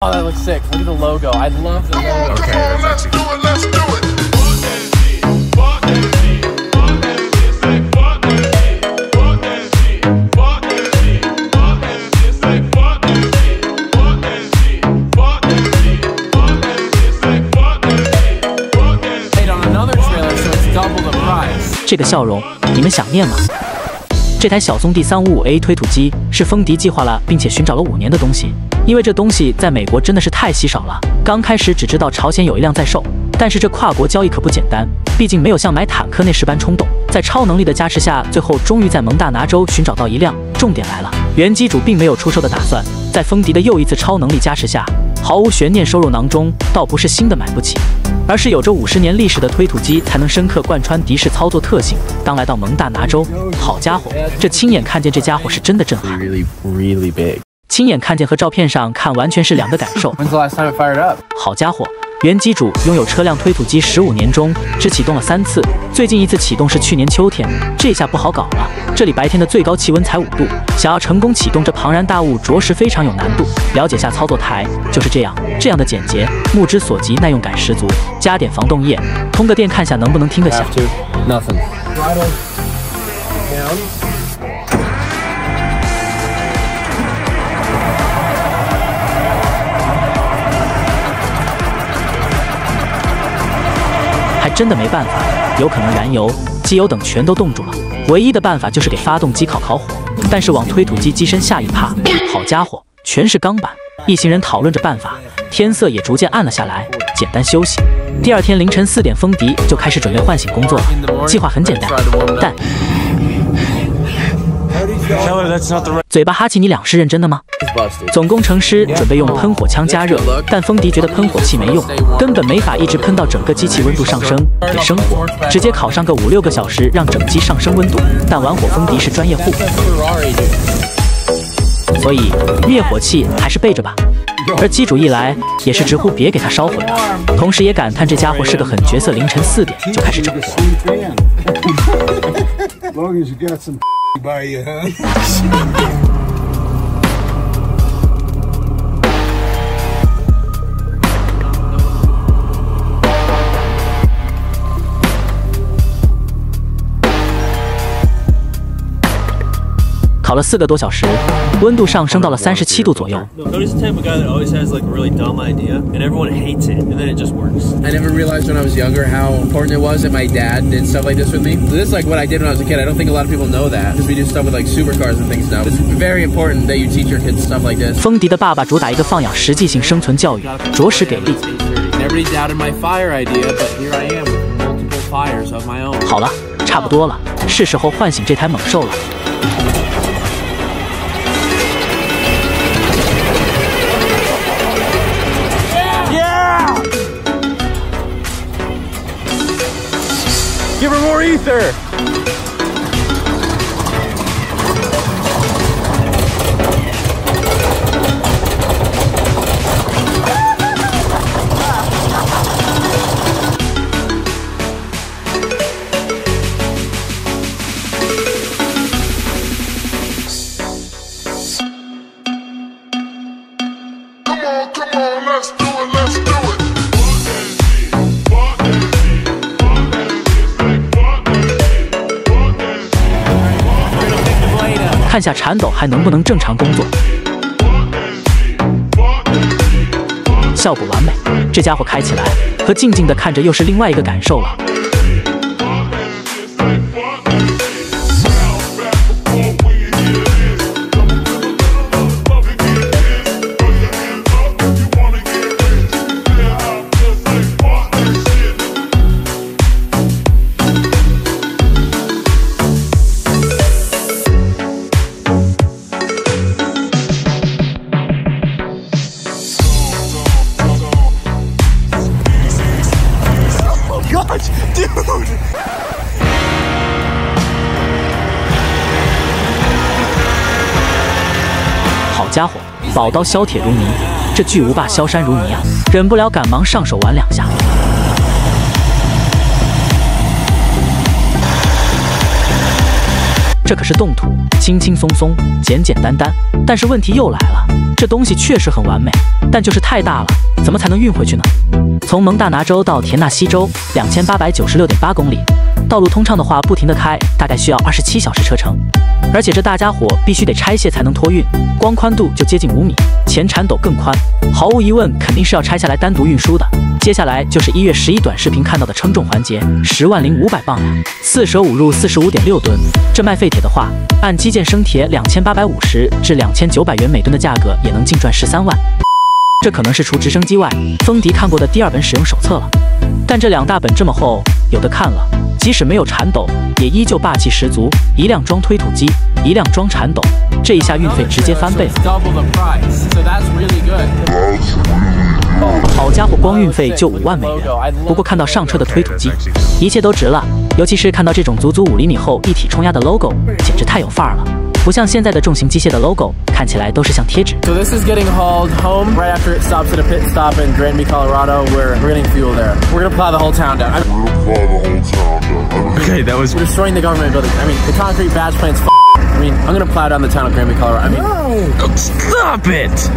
Oh, that looks sick. Look at the logo. I love the logo. Okay, let's do it. Let's do it. Made on another trailer, so it's double the price. 这个笑容，你们想念吗？这台小松第355A 推土机是风迪计划了并且寻找了5年的东西，因为这东西在美国真的是太稀少了。刚开始只知道朝鲜有一辆在售，但是这跨国交易可不简单，毕竟没有像买坦克那时般冲动。在超能力的加持下，最后终于在蒙大拿州寻找到一辆。重点来了，原机主并没有出售的打算，在风迪的又一次超能力加持下，毫无悬念收入囊中。倒不是新的买不起，而是有着50年历史的推土机才能深刻贯穿敌视操作特性。当来到蒙大拿州，好家伙，这亲眼看见这家伙是真的震撼。Really big. 亲眼看见和照片上看完全是2个感受。When's the last time it fired up? 好家伙，原机主拥有车辆推土机15年中只启动了3次，最近一次启动是去年秋天，这下不好搞了。这里白天的最高气温才5度，想要成功启动这庞然大物，着实非常有难度。了解下操作台，就是这样的简洁，目之所及，耐用感十足。加点防冻液，通个电看下能不能听个响。Nothing. 还真的没办法，有可能燃油、机油等全都冻住了。唯一的办法就是给发动机烤火，但是往推土机机身下一趴，好家伙，全是钢板。一行人讨论着办法，天色也逐渐暗了下来，简单休息。第2天凌晨4点，风迪就开始准备唤醒工作了。计划很简单，但嘴巴哈气，你俩是认真的吗？总工程师准备用喷火枪加热，但风迪觉得喷火器没用，根本没法一直喷到整个机器温度上升，得生火，直接烤上个5-6个小时，让整机上升温度。但玩火风迪是专业户，所以灭火器还是备着吧。而机主一来也是直呼别给他烧毁了，同时也感叹这家伙是个狠角色，凌晨4点就开始整活。烤了4个多小时，温度上升到了37度左右。Cody's the type of guy that always has like a really dumb idea, and everyone hates it, and then it just works. I never realized when I was younger how important it was that my dad did stuff like this with me. This is like what I did when I was a kid. I don't think a lot of people know that because we do stuff with like supercars and things now. It's very important that you teach your kids stuff like this. 风迪的爸爸主打一个放养实际性生存教育，着实给力。Everybody doubted my fire idea, but here I am with multiple fires of my own. 好了，差不多了，是时候唤醒这台猛兽了。Give her more ether! Come on, let's do it, let's do it. 看下铲斗还能不能正常工作，效果完美。这家伙开起来和静静的看着又是另外一个感受了。好家伙，宝刀削铁如泥，这巨无霸削山如泥啊！忍不了，赶忙上手玩2下。这可是动土，轻轻松松，简简单单。但是问题又来了，这东西确实很完美，但就是太大了，怎么才能运回去呢？从蒙大拿州到田纳西州2896.8公里，道路通畅的话，不停地开，大概需要27小时车程。而且这大家伙必须得拆卸才能托运，光宽度就接近5米，前铲斗更宽，毫无疑问肯定是要拆下来单独运输的。接下来就是1月11短视频看到的称重环节，100500磅呀，4舍5入45.6吨。这卖废铁的话，按基建生铁2850至2900元每吨的价格，也能净赚13万。这可能是除直升机外，风迪看过的第2本使用手册了。但这2大本这么厚，有的看了，即使没有铲斗，也依旧霸气十足。一辆装推土机，一辆装铲斗，这一下运费直接翻倍了。好家伙，光运费就5万美元。不过看到上车的推土机，一切都值了。尤其是看到这种足足5厘米厚一体冲压的 logo， 简直太有范儿了。不像现在的重型机械的 logo， 看起来都是像贴纸。So this is getting hauled home right after it stops at a pit stop in Granby, Colorado. We're getting fuel there. We're gonna plow the whole town down. Okay, that was We're destroying the government building. I mean, the concrete batch plant's I mean, I'm gonna plow down the town of Granby, Colorado. I mean, stop it.